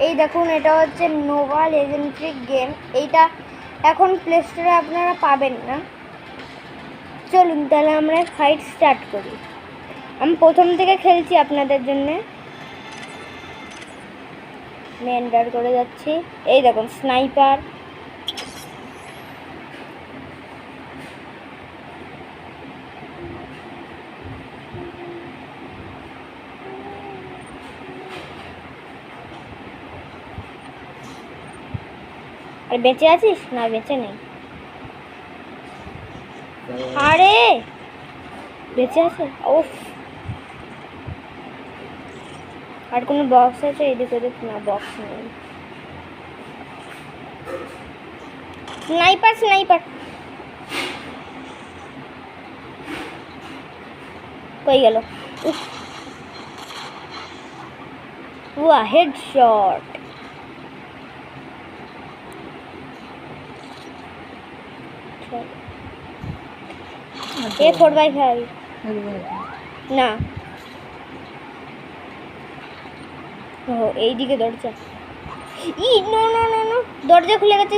এই দেখুন, এটা হচ্ছে নোভা লেজেন্ডারি গেম। এইটা এখন প্লে স্টোরে আপনারা পাবেন না। চলুন তাহলে আমরা ফাইট স্টার্ট করি। আমি প্রথম থেকে খেলছি আপনাদের জন্যে। আমি এন্টার করে যাচ্ছি। এই দেখুন স্নাইপার, আর বেঁচে আছিস না? বেঁচে নেই। আরে বেঁচে আছে। ওফ, আর কোনো বক্স আছে এদিক ওদিক? না, বক্স নেই। স্নাইপার স্নাইপার কই গেল? উফ, ওয়া হেডশট। এ 4x5 না। ও এইদিকে দরজা। ই নো নো নো নো, দরজা খুলে গেছে।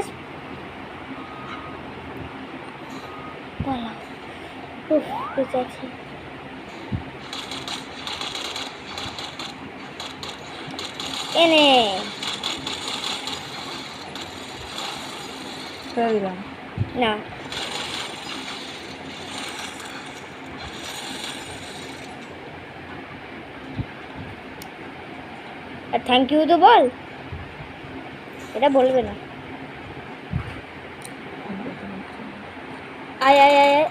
পালা। উফ, বেঁচে আছে। এনে না, আর থ্যাংক ইউ তো বল। এটা বলবে না। আয় আয় আয় আয়।